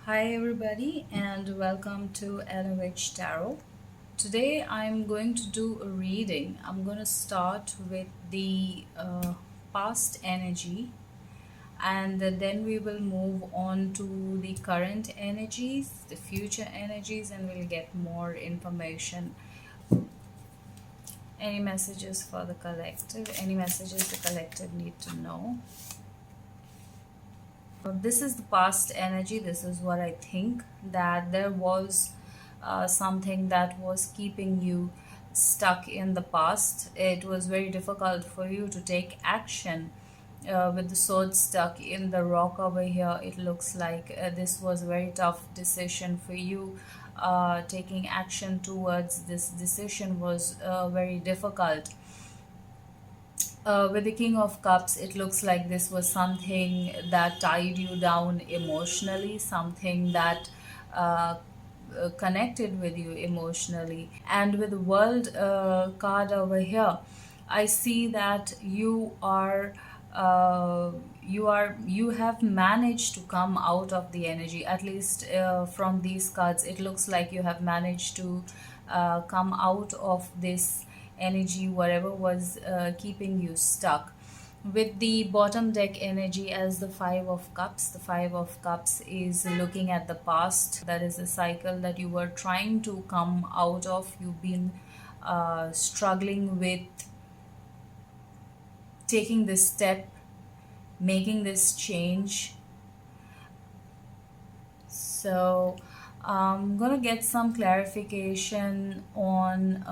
Hi everybody and welcome to LOH Tarot. Today I'm going to do a reading. I'm going to start with the past energy and then we will move on to the current energies, the future energies, and we'll get more information. Any messages for the collective? Any messages the collective need to know? This is the past energy. This is what I think, that there was something that was keeping you stuck in the past. It was very difficult for you to take action. With the sword stuck in the rock over here, it looks like this was a very tough decision for you. Taking action towards this decision was very difficult. With the King of Cups, it looks like this was something that tied you down emotionally, something that connected with you emotionally. And with the World card over here, I see that you have managed to come out of the energy. At least from these cards, it looks like you have managed to come out of this energy, whatever was keeping you stuck. With the bottom deck energy as the Five of Cups is looking at the past. That is a cycle that you were trying to come out of. You've been struggling with taking this step, making this change. So I'm gonna get some clarification on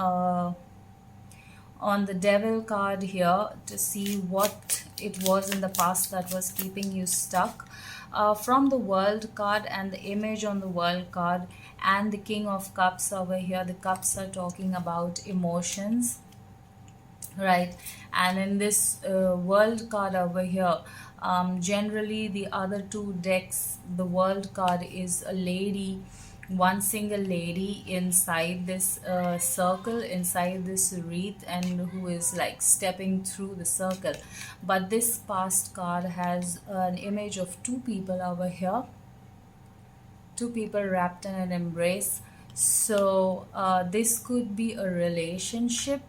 the Devil card here to see what it was in the past that was keeping you stuck. From the World card and the image on the World card and the King of Cups over here, the cups are talking about emotions, right? And in this World card over here, generally the other two decks, the World card is a lady, one single lady inside this circle, inside this wreath, and who is like stepping through the circle. But this past card has an image of two people over here, two people wrapped in an embrace. So this could be a relationship.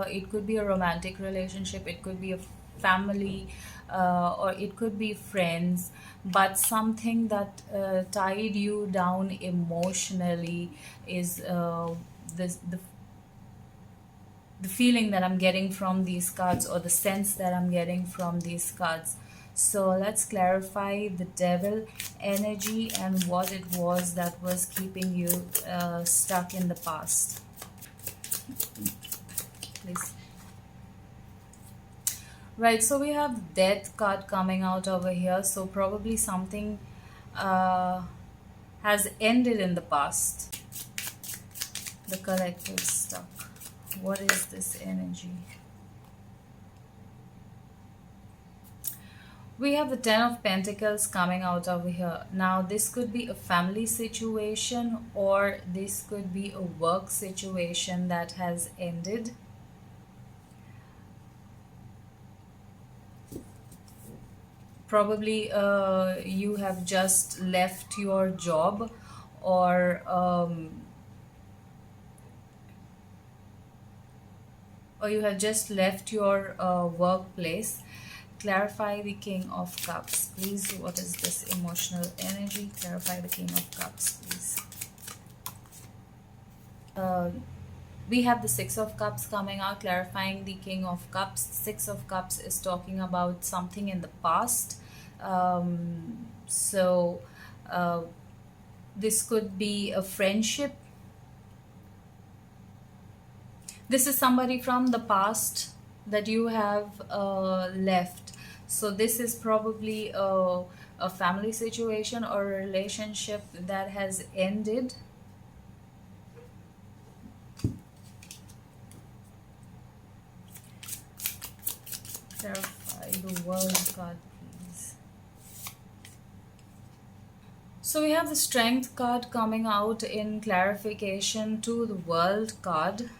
It could be a romantic relationship. It could be a family, or it could be friends. But something that tied you down emotionally is this the feeling that I'm getting from these cards, or the sense that I'm getting from these cards. So let's clarify the Devil energy and what it was that was keeping you stuck in the past. Please. Right, so we have Death card coming out over here. So probably something has ended in the past. The collective stuck. What is this energy? We have the Ten of Pentacles coming out over here. Now, this could be a family situation, or this could be a work situation that has ended. Probably you have just left your job, or you have just left your workplace. Clarify the King of Cups, please. What is this emotional energy? Clarify the King of Cups, please. We have the Six of Cups coming out, clarifying the King of Cups. Six of Cups is talking about something in the past. So this could be a friendship. This is somebody from the past that you have left. So this is probably a family situation or a relationship that has ended. Clarify the World card, please. So we have the Strength card coming out in clarification to the World card.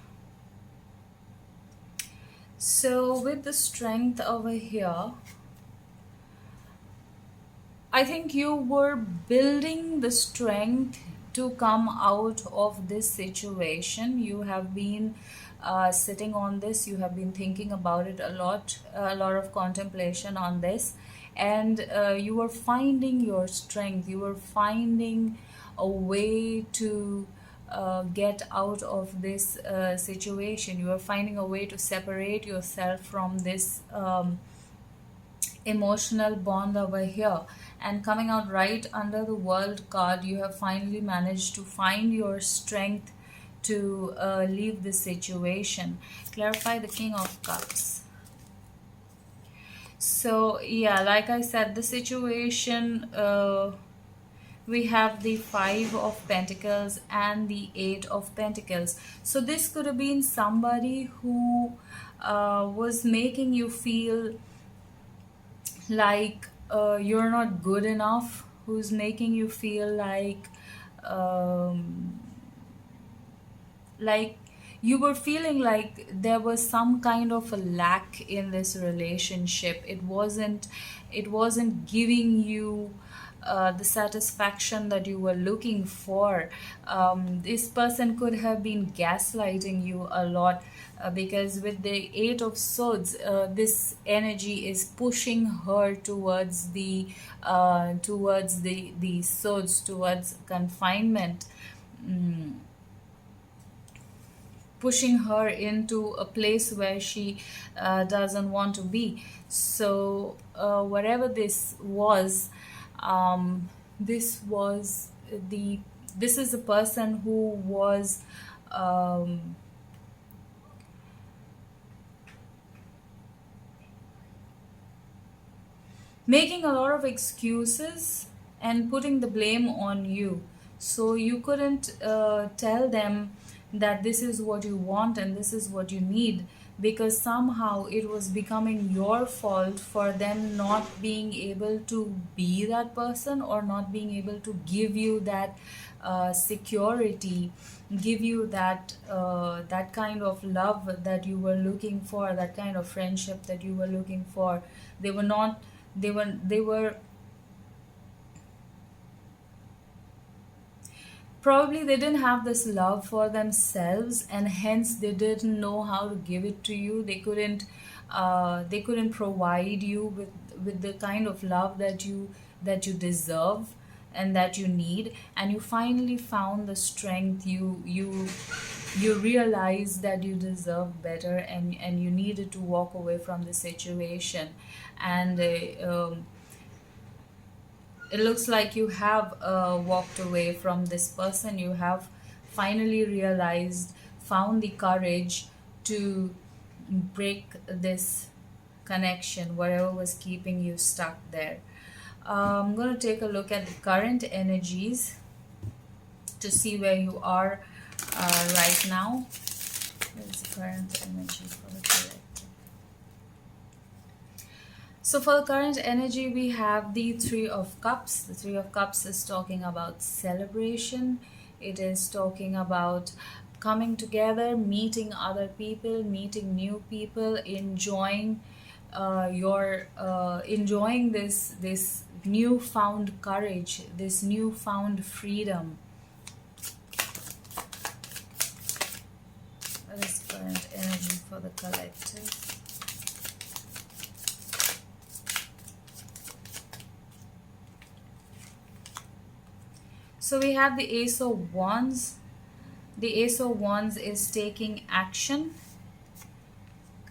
So with the Strength over here, I think you were building the strength to come out of this situation. You have been sitting on this, you have been thinking about it a lot of contemplation on this, and you were finding your strength, you were finding a way to get out of this situation. You are finding a way to separate yourself from this emotional bond over here, and coming out right under the world card, you have finally managed to find your strength to leave this situation. Clarify the King of Cups. So yeah, like I said, the situation, we have the Five of Pentacles and the Eight of Pentacles. So this could have been somebody who was making you feel like you're not good enough, who's making you feel um, like you were feeling like there was some kind of a lack in this relationship. It wasn't giving you the satisfaction that you were looking for. This person could have been gaslighting you a lot, because with the Eight of Swords, this energy is pushing her towards the swords, towards confinement. Mm, Pushing her into a place where she doesn't want to be. So whatever this was the this is a person who was um, making a lot of excuses and putting the blame on you. So you couldn't tell them that this is what you want and this is what you need, because somehow it was becoming your fault for them not being able to be that person, or not being able to give you that security, give you that kind of love that you were looking for, that kind of friendship that you were looking for. They were not they were probably, they didn't have this love for themselves, and hence they didn't know how to give it to you. They couldn't provide you with the kind of love that you deserve and that you need. And you finally found the strength. You realized that you deserve better, and you needed to walk away from the situation. And it looks like you have walked away from this person. You have finally realized, found the courage to break this connection, whatever was keeping you stuck there. I'm going to take a look at the current energies to see where you are right now. Where's the current energy for the collective? So for the current energy, we have the Three of Cups. The Three of Cups is talking about celebration. It is talking about coming together, meeting other people, meeting new people, enjoying this newfound courage, this newfound freedom. What is current energy for the collective? So we have the Ace of Wands. The Ace of Wands is taking action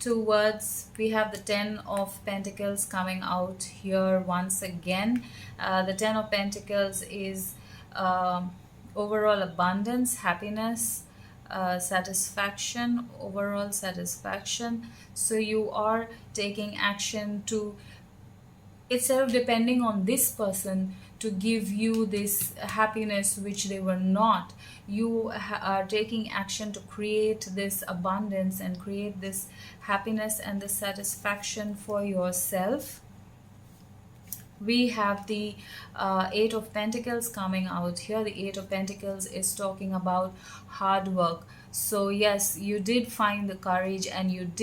towards, we have the Ten of Pentacles coming out here once again. The Ten of Pentacles is overall abundance, happiness, satisfaction, overall satisfaction. So you are taking action to, instead of depending on this person to give you this happiness which they were not, you are taking action to create this abundance and create this happiness and the satisfaction for yourself. We have the Eight of Pentacles coming out here. The Eight of Pentacles is talking about hard work. So yes, you did find the courage, and it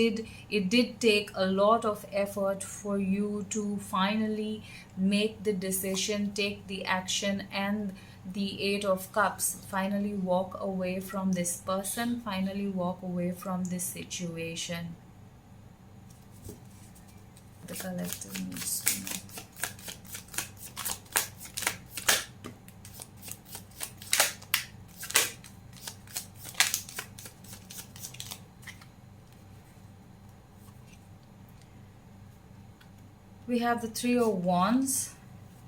did take a lot of effort for you to finally make the decision, take the action, and the Eight of Cups, finally walk away from this person, finally walk away from this situation. The collective needs to know. We have the Three of Wands.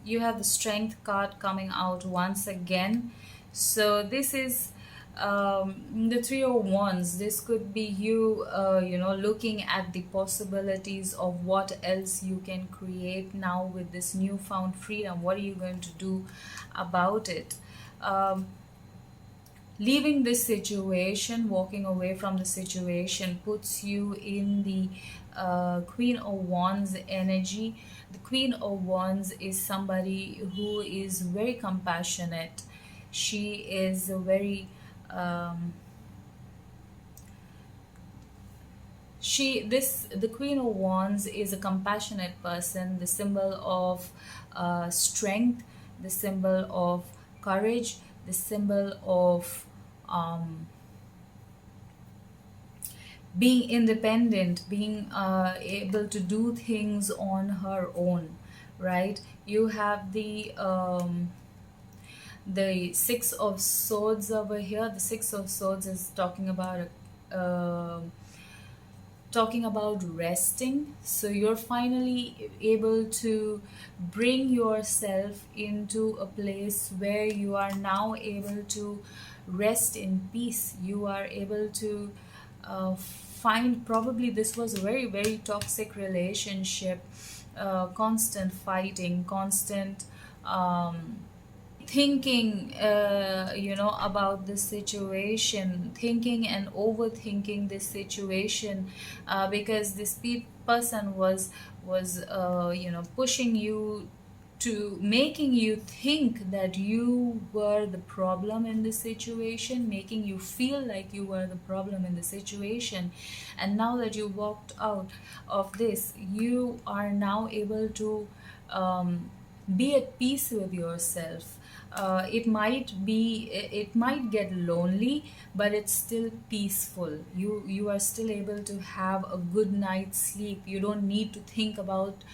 You have the Strength card coming out once again. So this is the Three of Wands. This could be you, looking at the possibilities of what else you can create now with this newfound freedom. What are you going to do about it? Leaving this situation, walking away from the situation, puts you in the Queen of Wands energy. The Queen of Wands is somebody who is very compassionate. She is a very the Queen of Wands is a compassionate person, the symbol of strength, the symbol of courage, the symbol of being independent, being able to do things on her own, right? You have the Six of Swords over here. The Six of Swords is talking about resting. So you're finally able to bring yourself into a place where you are now able to rest in peace. You are able to find, probably this was a very, very toxic relationship, constant fighting, constant thinking about the situation, thinking and overthinking this situation, because this person was pushing you to, making you think that you were the problem in the situation, making you feel like you were the problem in the situation. And now that you walked out of this, you are now able to be at peace with yourself. It might get lonely, but it's still peaceful. You are still able to have a good night's sleep. You don't need to think about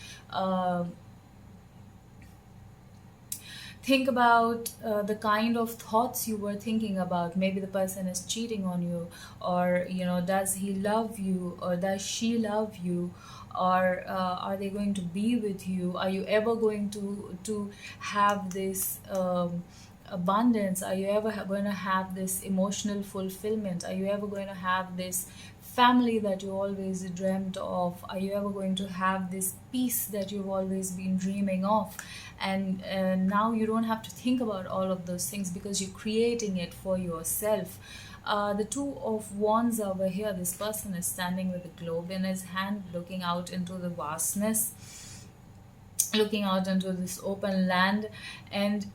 the kind of thoughts you were thinking about. Maybe the person is cheating on you, or does he love you, or does she love you, or are they going to be with you? Are you ever going to have this abundance? Are you ever going to have this emotional fulfillment? Are you ever going to have this family that you always dreamt of? Are you ever going to have this peace that you've always been dreaming of? And now you don't have to think about all of those things, because you're creating it for yourself. The Two of Wands over here, this person is standing with a globe in his hand, looking out into the vastness, looking out into this open land, and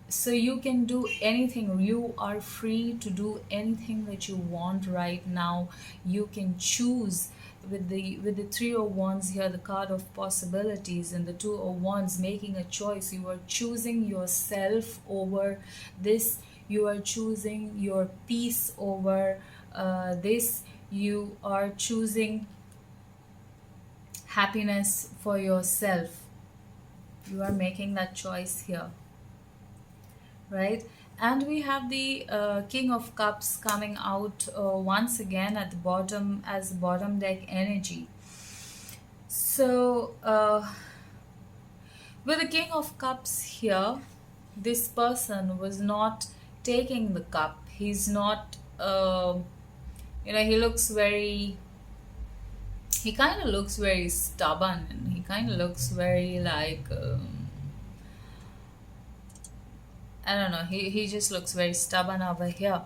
so you can do anything. You are free to do anything that you want right now. You can choose. With the Three of Wands here, the card of possibilities, and the Two of Wands, making a choice. You are choosing yourself over this. You are choosing your peace over this. You are choosing happiness for yourself. You are making that choice here, right? And we have the King of Cups coming out once again at the bottom, as bottom deck energy. So with the King of Cups here, this person was not taking the cup. He's not he looks very, he kind of looks very stubborn, and he kind of looks very like I don't know, he just looks very stubborn over here.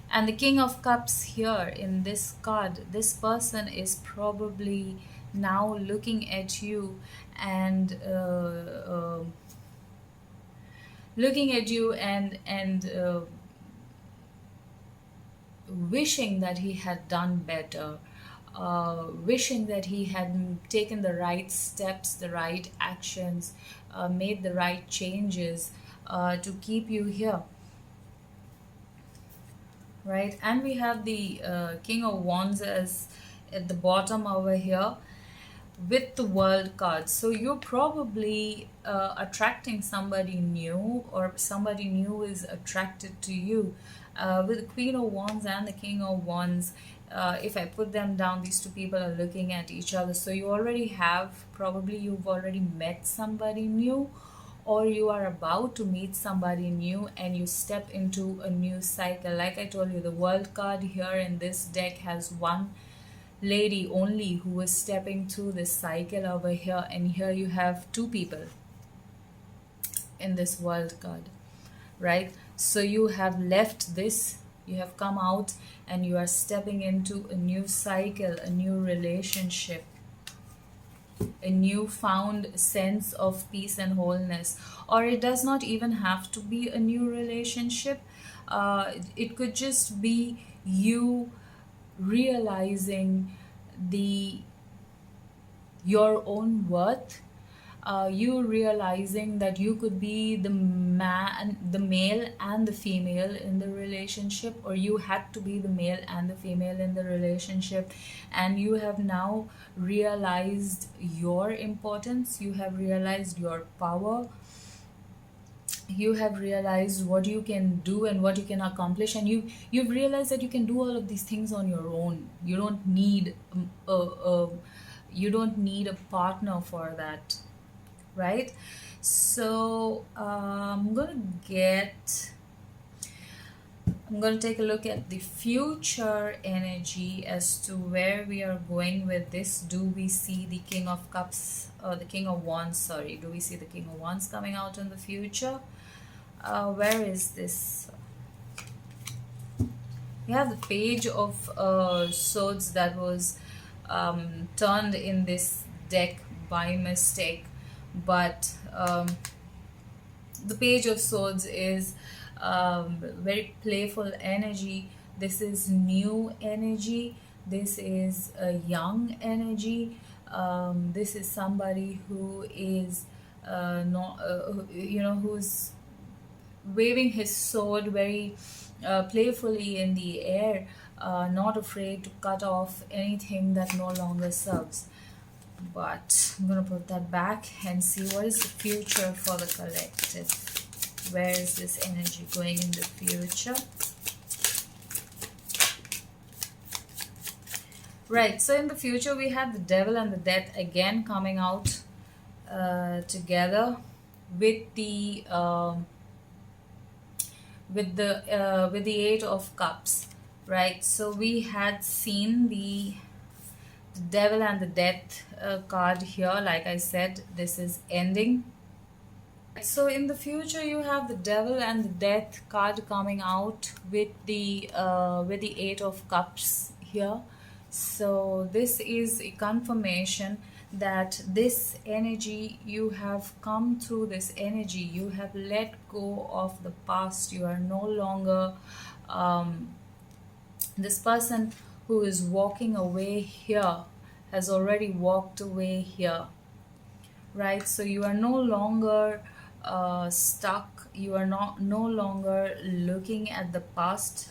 And the King of Cups here in this card, this person is probably now looking at you and wishing that he had done better, wishing that he had taken the right steps, the right actions, made the right changes to keep you here, right? And we have the King of Wands as at the bottom over here with the World card. So you're probably attracting somebody new, or somebody new is attracted to you. With the Queen of Wands and the King of Wands, if I put them down, these two people are looking at each other. So you already have, probably you've already met somebody new, or you are about to meet somebody new and you step into a new cycle. Like I told you, the World card here in this deck has one lady only who is stepping through this cycle over here, and here you have two people in this World card, right? So you have left this, you have come out, and you are stepping into a new cycle, a new relationship, a newfound sense of peace and wholeness. Or it does not even have to be a new relationship, it could just be you realizing the your own worth, you realizing that you could be the man, the male and the female in the relationship, or you had to be the male and the female in the relationship, and you have now realized your importance, you have realized your power, you have realized what you can do and what you can accomplish, and you've realized that you can do all of these things on your own. You don't need a partner for that, right? So I'm going to take a look at the future energy as to where we are going with this. Do we see the King of Cups, or the King of Wands, sorry, do we see the King of Wands coming out in the future? Where is this? We have the Page of Swords that was turned in this deck by mistake, but the Page of Swords is very playful energy. This is new energy, this is a young energy, this is somebody who is not who's waving his sword very playfully in the air, not afraid to cut off anything that no longer serves. But I'm going to put that back and see what is the future for the collective. Where is this energy going in the future? Right, so in the future we have the Devil and the Death again coming out together with the Eight of Cups, right? So we had seen the Devil and the Death card here. Like I said, this is ending. So in the future you have the Devil and the Death card coming out with the Eight of Cups here. So this is a confirmation that this energy, you have come through this energy, you have let go of the past, you are no longer this person who is walking away here has already walked away here, right? So you are no longer stuck, you are no longer looking at the past.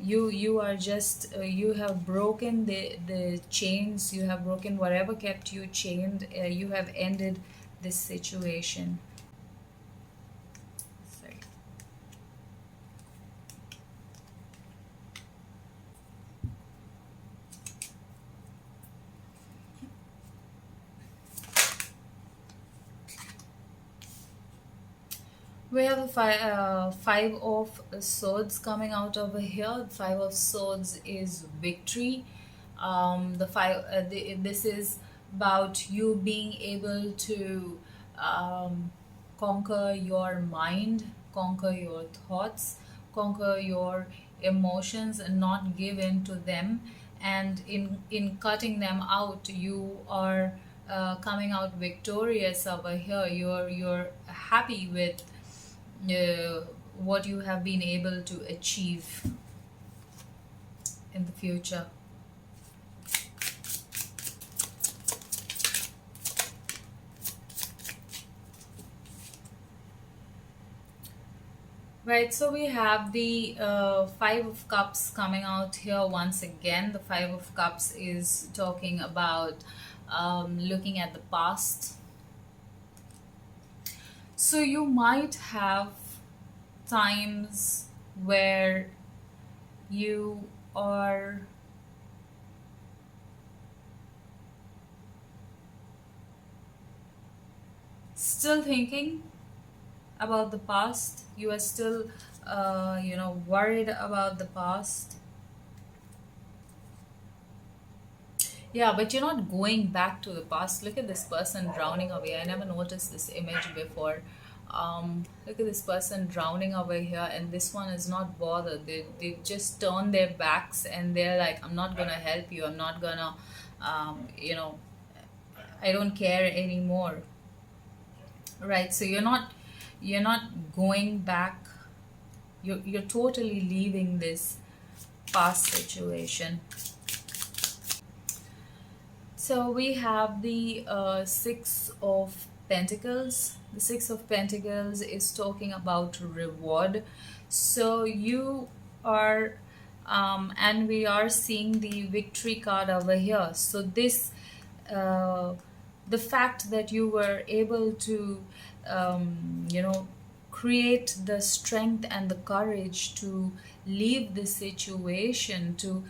You are just you have broken the chains, you have broken whatever kept you chained, you have ended this situation. Sorry. We have a Five of Swords coming out over here. The Five of Swords is victory. This is about you being able to conquer your mind, conquer your thoughts, conquer your emotions, and not give in to them, and in cutting them out, you are coming out victorious over here. You're happy with uh, what you have been able to achieve in the future. Right, so we have the Five of Cups coming out here once again. The Five of Cups is talking about looking at the past. So you might have times where you are still thinking about the past. You are still, worried about the past. Yeah, but you're not going back to the past. Look at this person drowning away. I never noticed this image before. Look at this person drowning over here, and this one is not bothered. They just turn their backs and they're like, I'm not gonna help you. I'm not gonna, um, you know, I don't care anymore. Right? So you're not going back. You're totally leaving this past situation. So we have the Six of Pentacles. The Six of Pentacles is talking about reward. So you are, and we are seeing the Victory card over here. So this, uh, the fact that you were able to, create the strength and the courage to leave the situation, to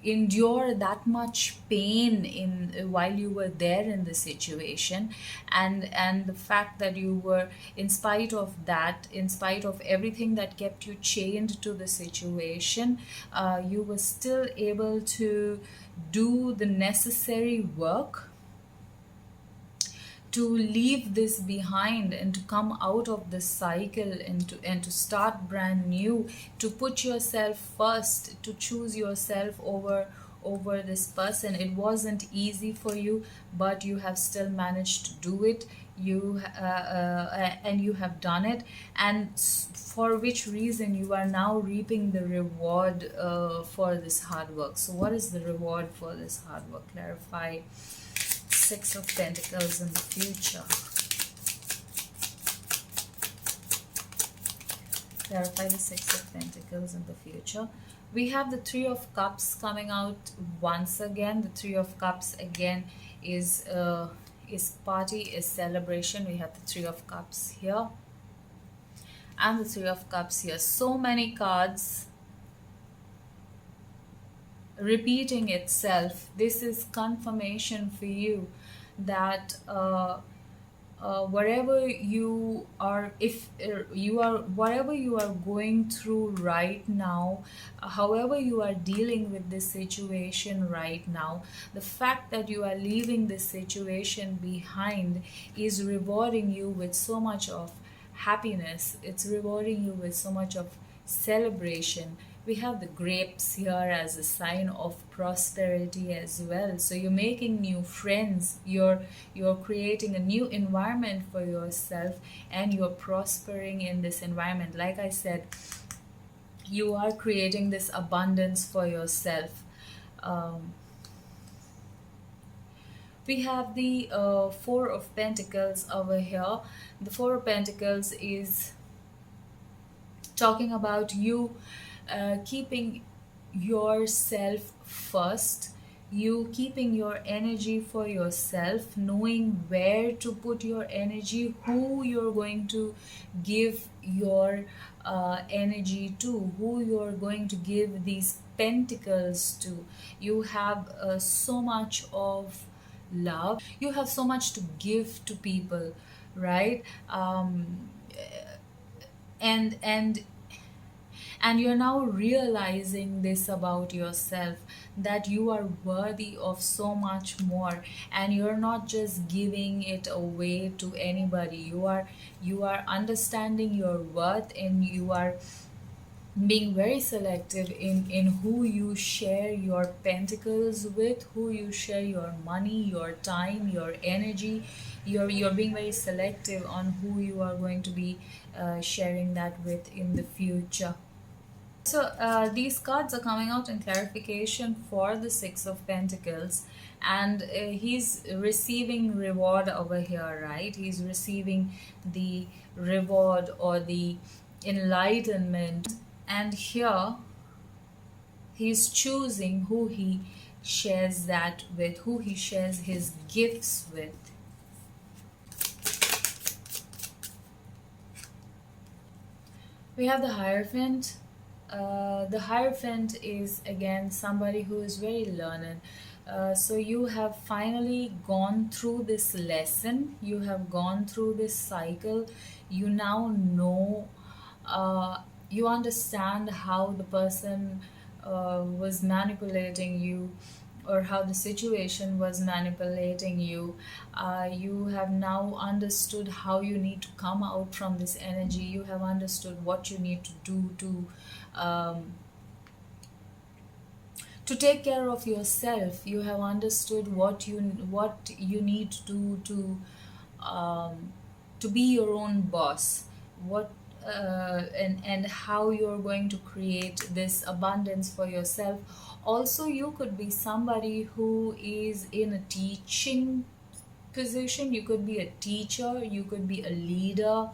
endure that much pain in while you were there in the situation, and the fact that you were, in spite of that, in spite of everything that kept you chained to the situation, you were still able to do the necessary work to leave this behind and to come out of this cycle, and to start brand new, to put yourself first, to choose yourself over this person. It wasn't easy for you, but you have still managed to do it. And you have done it, and for which reason you are now reaping the reward for this hard work. So what is the reward for this hard work? Clarify Six of Pentacles in the future. Clarify the Six of Pentacles in the future. We have the Three of Cups coming out once again. The Three of Cups again is party, is celebration. We have the Three of Cups here and the Three of Cups here. So many cards repeating itself. This is confirmation for you that wherever you are, if you are, whatever you are going through right now, however you are dealing with this situation right now, the fact that you are leaving this situation behind is rewarding you with so much of happiness. It's rewarding you with so much of celebration. We have the grapes here as a sign of prosperity as well. So you're making new friends, you're creating a new environment for yourself, and you're prospering in this environment. Like I said, you are creating this abundance for yourself. um, we have the Four of Pentacles over here. The Four of Pentacles is talking about you keeping yourself first, you keeping your energy for yourself, knowing where to put your energy, who you're going to give your energy to, who you're going to give these pentacles to. You have so much of love, you have so much to give to people, right? And you're now realizing this about yourself, that you are worthy of so much more, and you're not just giving it away to anybody. You are understanding your worth, and you are being very selective in who you share your pentacles with, who you share your money, your time, your energy. You're being very selective on who you are going to be sharing that with in the future. So these cards are coming out in clarification for the Six of Pentacles, and he's receiving reward over here, right? He's receiving the reward or the enlightenment, and here he's choosing who he shares that with, who he shares his gifts with. We have the Hierophant. The Hierophant is again somebody who is very learned. So you have finally gone through this lesson, you have gone through this cycle, you now know, you understand how the person was manipulating you, or how the situation was manipulating you. You have now understood how you need to come out from this energy. You have understood what you need to do um, to take care of yourself. You have understood what you need to do um, to be your own boss. What and how you're going to create this abundance for yourself. Also, you could be somebody who is in a teaching position. You could be a teacher, you could be a leader.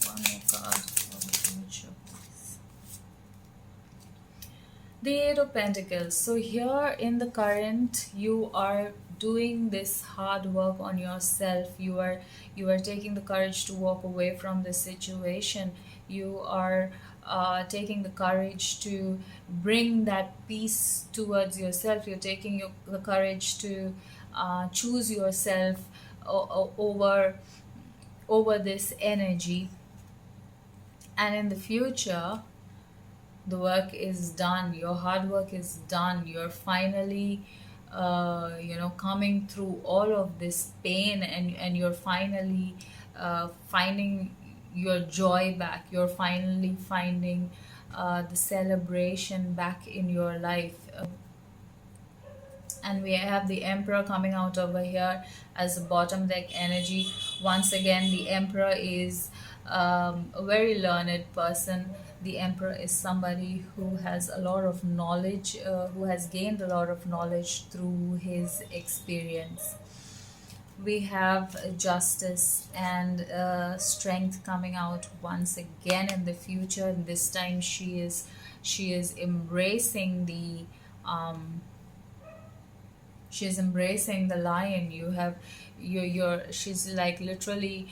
One more card for the future, please. The Eight of Pentacles. So here in the current, you are doing this hard work on yourself. You are taking the courage to walk away from this situation. You are taking the courage to bring that peace towards yourself. You're taking the courage to choose yourself over this energy. And in the future, the work is done, your hard work is done. You're finally coming through all of this pain, and you're finally finding your joy back. You're finally finding the celebration back in your life. And we have the Emperor coming out over here as a bottom deck energy. Once again, the Emperor is a very learned person. The Emperor is somebody who has a lot of knowledge, who has gained a lot of knowledge through his experience. We have justice and strength coming out once again in the future. And this time she is embracing the she's embracing the lion. You have she's like literally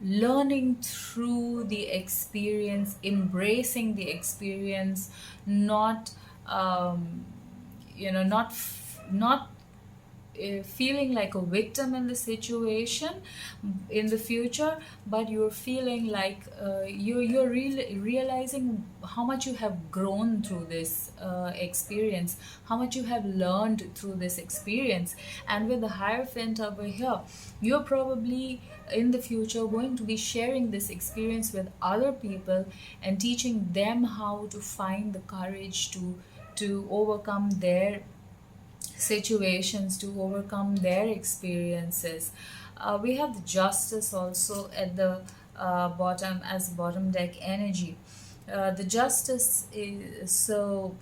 learning through the experience, embracing the experience, not not feeling like a victim in the situation in the future, but you're feeling like you're really realizing how much you have grown through this experience, how much you have learned through this experience. And with the Hierophant over here, you're probably in the future going to be sharing this experience with other people and teaching them how to find the courage to overcome their situations, to overcome their experiences. We have the Justice also at the bottom as bottom deck energy. The Justice is so,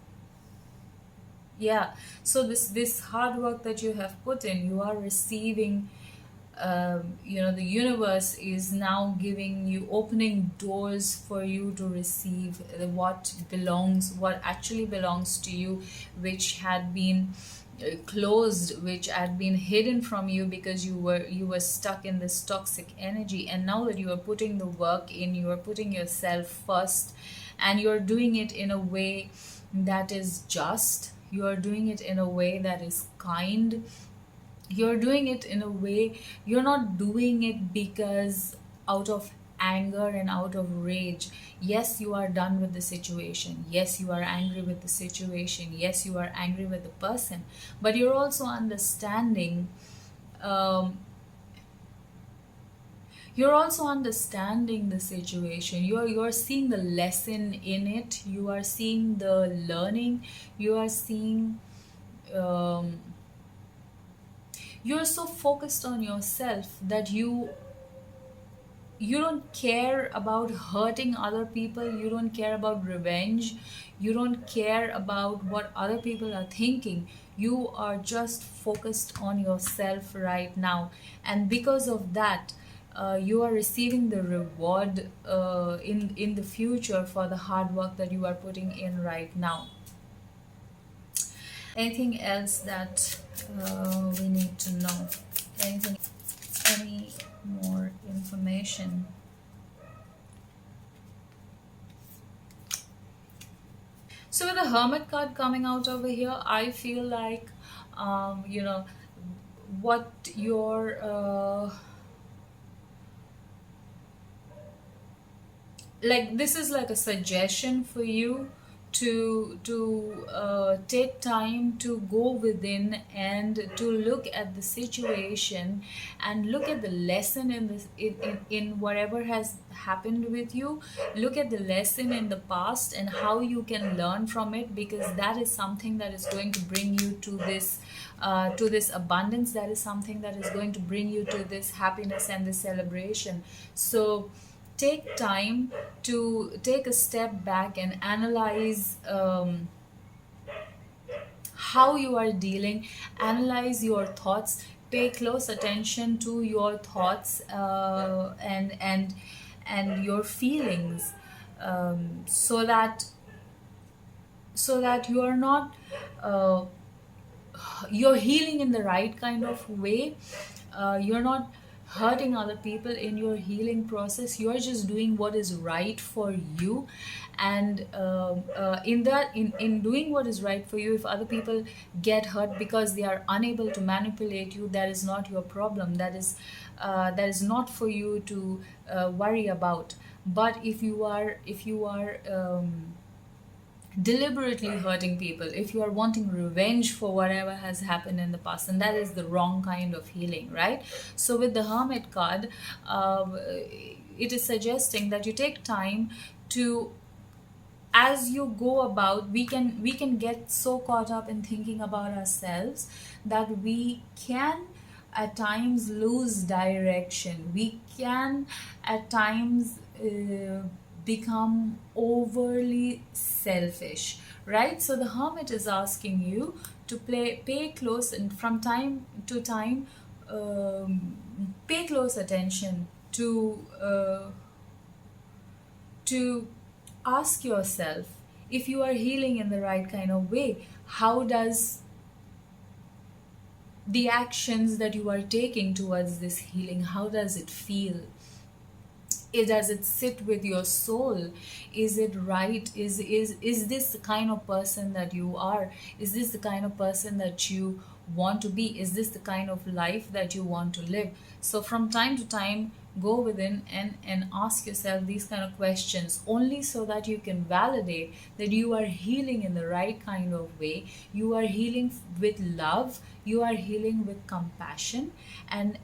yeah, so this hard work that you have put in, you are receiving. The universe is now giving you, opening doors for you to receive what actually belongs to you, which had been closed, which had been hidden from you because you were stuck in this toxic energy. And now that you are putting the work in, you are putting yourself first, and you're doing it in a way that is just, you are doing it in a way that is kind, you're doing it in a way, you're not doing it because out of anger and out of rage. Yes, you are done with the situation, yes, you are angry with the situation, yes, you are angry with the person, but you're also understanding, um, you're also understanding the situation. You're seeing the lesson in it. You are seeing the learning. You are seeing, um, you're so focused on yourself that you don't care about hurting other people. You don't care about revenge. You don't care about what other people are thinking. You are just focused on yourself right now, and because of that, you are receiving the reward in the future for the hard work that you are putting in right now. Anything else that we need to know? Anything, any more information? So with the Hermit card coming out over here, I feel like, you know, what your like, this is like a suggestion for you to take time to go within and to look at the situation and look at the lesson in this, in whatever has happened with you. Look at the lesson in the past and how you can learn from it, because that is something that is going to bring you to this abundance. That is something that is going to bring you to this happiness and this celebration. So take time to take a step back and analyze, how you are dealing, analyze your thoughts, pay close attention to your thoughts, and your feelings, so that you are not, uh, you're healing in the right kind of way. You're not hurting other people in your healing process. You're just doing what is right for you. And in doing what is right for you, if other people get hurt because they are unable to manipulate you, that is not your problem. That is not for you to worry about. But if you are deliberately hurting people, if you are wanting revenge for whatever has happened in the past, and that is the wrong kind of healing, right? So with the Hermit card, it is suggesting that you take time to, as you go about, we can get so caught up in thinking about ourselves that we can at times lose direction. We can at times become overly selfish, right? So the Hermit is asking you to pay close, and from time to time, pay close attention to ask yourself, if you are healing in the right kind of way, how does the actions that you are taking towards this healing, how does it feel? Does it sit with your soul? Is it right? Is this the kind of person that you are? Is this the kind of person that you want to be? Is this the kind of life that you want to live? So from time to time, go within and ask yourself these kind of questions, only so that you can validate that you are healing in the right kind of way. You are healing with love. You are healing with compassion, and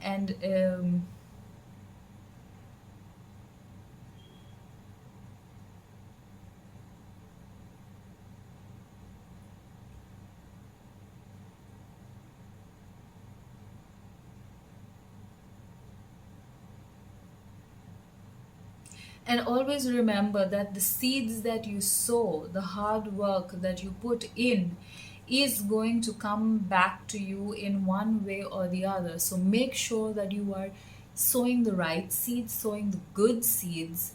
And always remember that the seeds that you sow, the hard work that you put in, is going to come back to you in one way or the other. So make sure that you are sowing the right seeds, sowing the good seeds,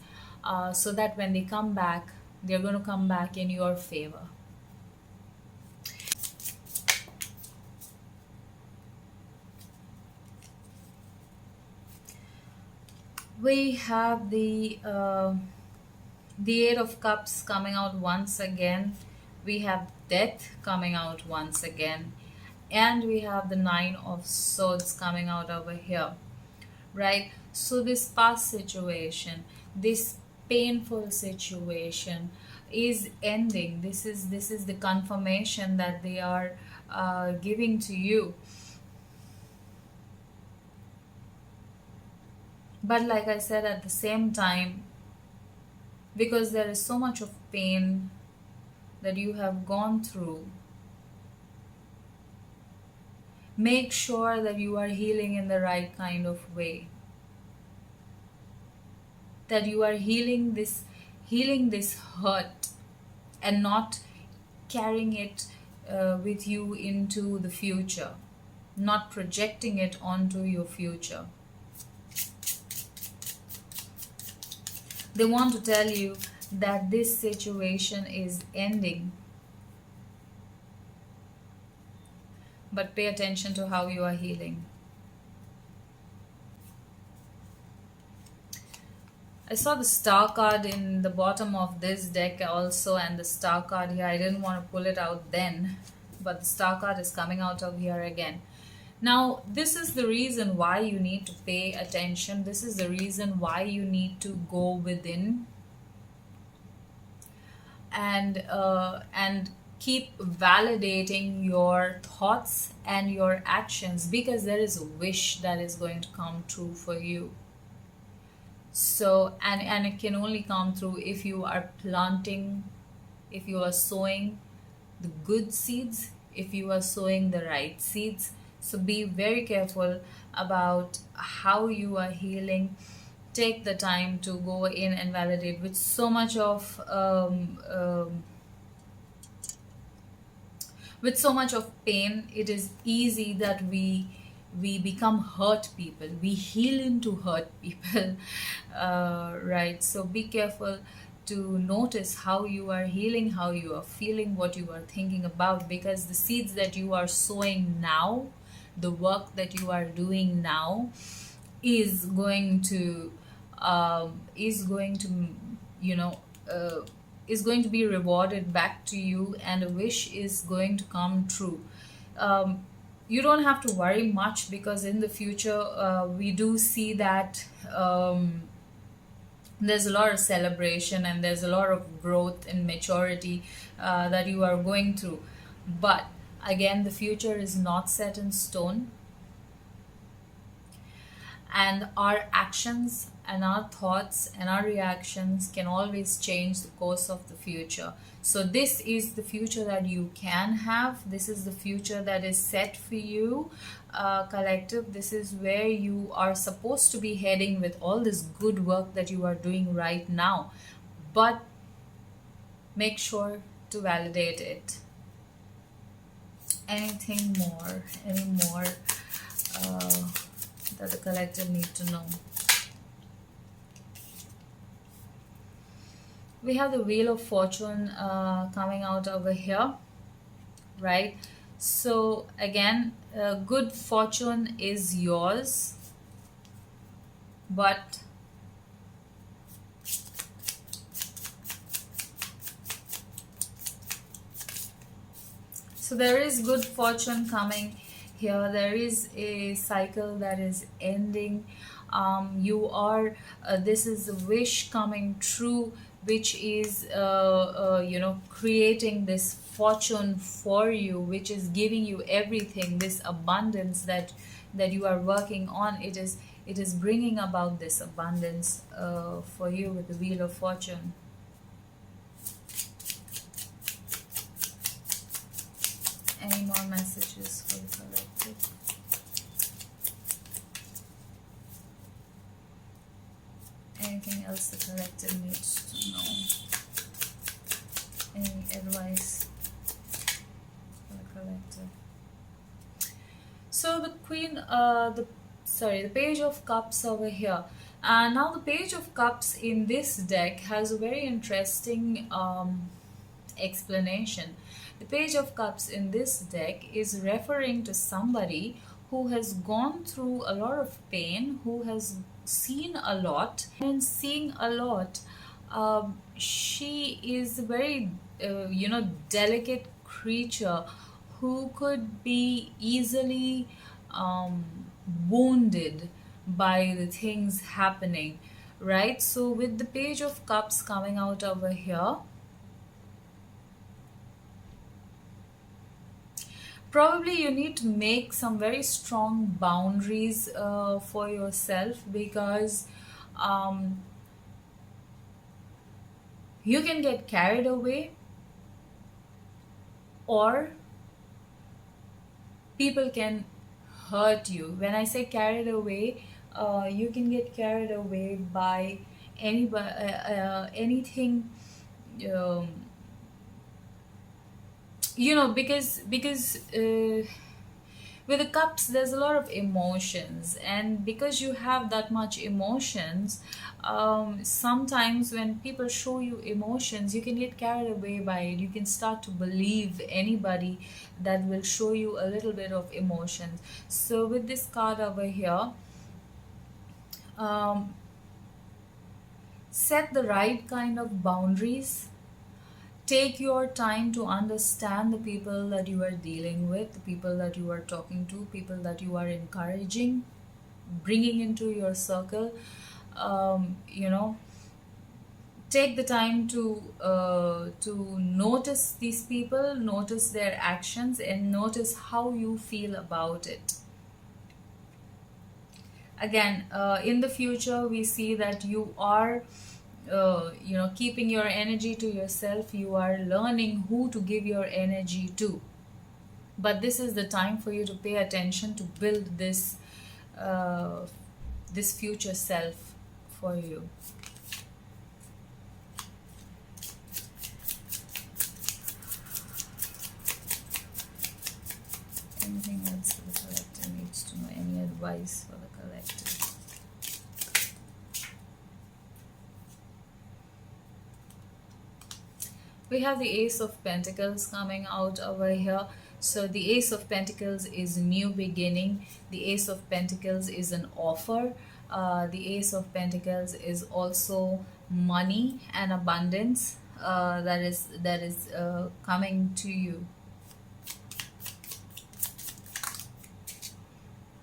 so that when they come back, they're going to come back in your favor. We have the Eight of Cups coming out once again. We have Death coming out once again. And we have the Nine of Swords coming out over here. Right? So this past situation, this painful situation is ending. This is the confirmation that they are giving to you. But like I said, at the same time, because there is so much of pain that you have gone through, make sure that you are healing in the right kind of way, that you are healing this hurt and not carrying it with you into the future, not projecting it onto your future. They want to tell you that this situation is ending, but pay attention to how you are healing. I saw the star card in the bottom of this deck also, and the star card here. I didn't want to pull it out then, but the star card is coming out of here again. Now, this is the reason why you need to pay attention. This is the reason why you need to go within and keep validating your thoughts and your actions, because there is a wish that is going to come true for you. So and it can only come through if you are planting, if you are sowing the good seeds, if you are sowing the right seeds. So be very careful about how you are healing. Take the time to go in and validate with so much of with so much of pain. It is easy that we become hurt people, we heal into hurt people. Right, so be careful to notice how you are healing, how you are feeling, what you are thinking about, because the seeds that you are sowing now, the work that you are doing now, is going to you know is going to be rewarded back to you, and a wish is going to come true. You don't have to worry much, because in the future we do see that there's a lot of celebration and there's a lot of growth and maturity that you are going through. But again, the future is not set in stone, and our actions and our thoughts and our reactions can always change the course of the future. So this is the future that you can have. This is the future that is set for you, collective. This is where you are supposed to be heading with all this good work that you are doing right now. But make sure to validate it. Anything more? Any more that the collective need to know? We have the Wheel of Fortune coming out over here, right? So again, good fortune is yours, but so there is good fortune coming here. There is a cycle that is ending. You are this is a wish coming true, which is creating this fortune for you, which is giving you everything, this abundance that you are working on. It is bringing about this abundance for you with the Wheel of Fortune. Any more messages for the collective? Anything else the collective needs to know? Any advice for the collective? So the Queen, the Page of Cups over here. Now the Page of Cups in this deck has a very interesting explanation. The Page of Cups in this deck is referring to somebody who has gone through a lot of pain, who has seen a lot, and seeing a lot. She is a very delicate creature who could be easily wounded by the things happening, right? So with the Page of Cups coming out over here, probably you need to make some very strong boundaries for yourself, because um, you can get carried away, or people can hurt you. When I say carried away, you can get carried away by anything, um, because with the cups there's a lot of emotions, and because you have that much emotions, sometimes when people show you emotions, you can get carried away by it. You can start to believe anybody that will show you a little bit of emotions. So with this card over here, um, set the right kind of boundaries. Take your time to understand the people that you are dealing with, the people that you are talking to, people that you are encouraging, bringing into your circle. You know, take the time to notice these people, notice their actions, and notice how you feel about it. Again, in the future, we see that you are keeping your energy to yourself. You are learning who to give your energy to, but this is the time for you to pay attention to build uh, this future self for you. Anything else the collector needs to know? Any advice for the collective? We have the Ace of Pentacles coming out over here. So the Ace of Pentacles is new beginning. The Ace of Pentacles is an offer. The Ace of Pentacles is also money and abundance that is coming to you.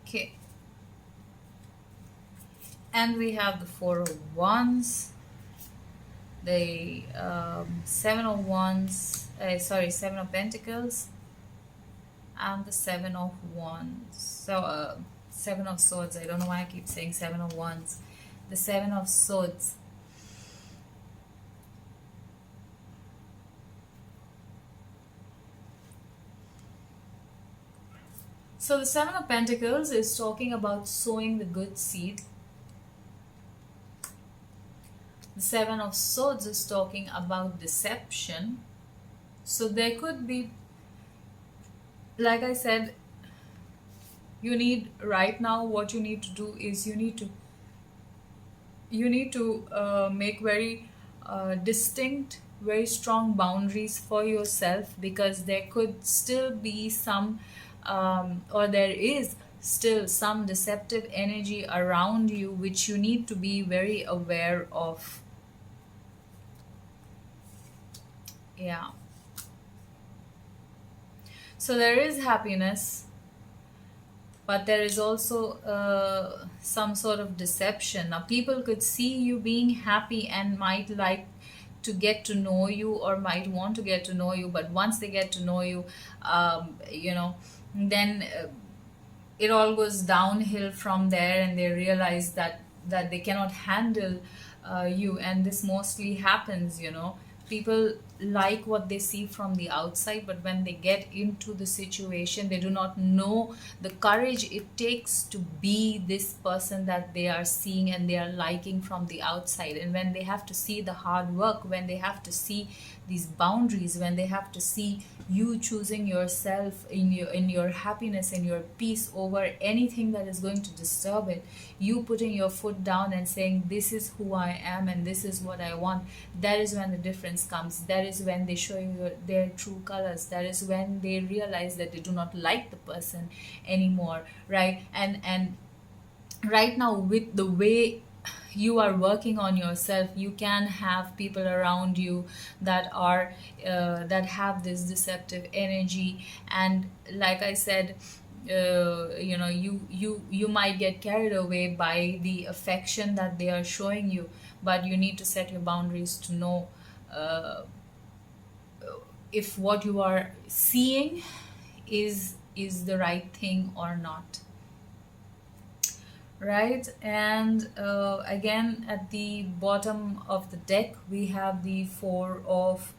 Okay. And we have the Four of Wands, the Seven of Wands, Seven of Pentacles, and the Seven of Wands. So, Seven of Swords. I don't know why I keep saying Seven of Wands. The Seven of Swords. So, the Seven of Pentacles is talking about sowing the good seed. The Seven of Swords is talking about deception. So there could be, like I said, you need right now, what you need to do is you need to make very distinct, very strong boundaries for yourself, because there could still be some or there is still some deceptive energy around you, which you need to be very aware of. Yeah. So there is happiness, but there is also some sort of deception. Now, people could see you being happy and might like to get to know you, or might want to get to know you, but once they get to know you, then it all goes downhill from there, and they realize that they cannot handle you. And this mostly happens, people like what they see from the outside, but when they get into the situation, they do not know the courage it takes to be this person that they are seeing and they are liking from the outside. And when they have to see the hard work, when they have to see these boundaries, when they have to see you choosing yourself in your happiness and your peace over anything that is going to disturb it, you putting your foot down and saying, this is who I am and this is what I want, that is when the difference comes. That is when they show you their true colors. That is when they realize that they do not like the person anymore, right? And right now, with the way you are working on yourself, you can have people around you that are that have this deceptive energy. And like I said, you might get carried away by the affection that they are showing you, but you need to set your boundaries to know if what you are seeing is is the right thing or not. Right, and again at the bottom of the deck we have the four of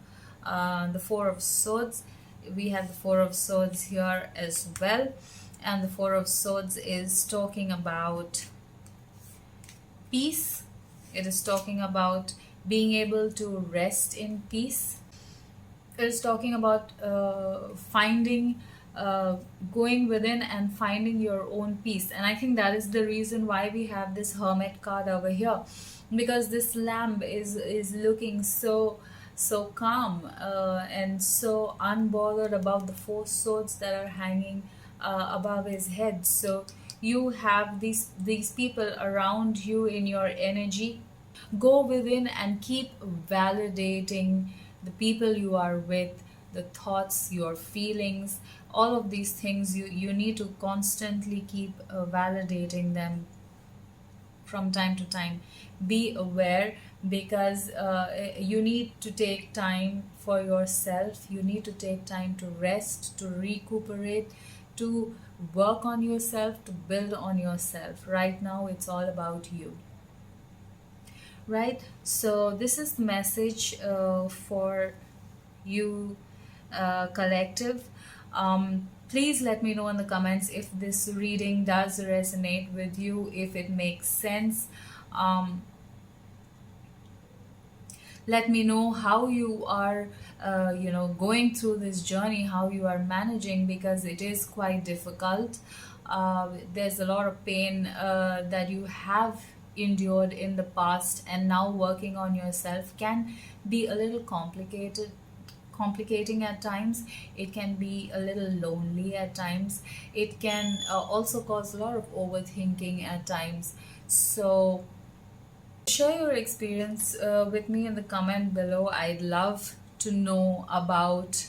swords. We have the four of swords here as well, and the four of swords is talking about peace. It is talking about being able to rest in peace. It is talking about finding going within and finding your own peace. And I think that is the reason why we have this hermit card over here, because this lamb is looking so calm and so unbothered about the four swords that are hanging above his head. So you have these people around you in your energy. Go within and keep validating the people you are with, the thoughts, your feelings, all of these things. You need to constantly keep validating them from time to time. Be aware, because you need to take time for yourself. You need to take time to rest, to recuperate, to work on yourself, to build on yourself. Right now it's all about you. Right, so this is the message for you, collective. Please let me know in the comments if this reading does resonate with you, if it makes sense. Let me know how you are going through this journey, how you are managing, because it is quite difficult. There's a lot of pain that you have endured in the past, and now working on yourself can be a little complicating at times. It can be a little lonely at times. It can also cause a lot of overthinking at times. So share your experience with me in the comment below. I'd love to know about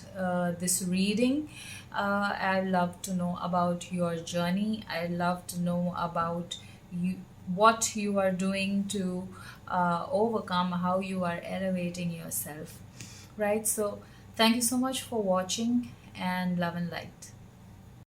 this reading. I'd love to know about your journey. I'd love to know about you, what you are doing to overcome, how you are elevating yourself. Right, so thank you so much for watching, and love and light.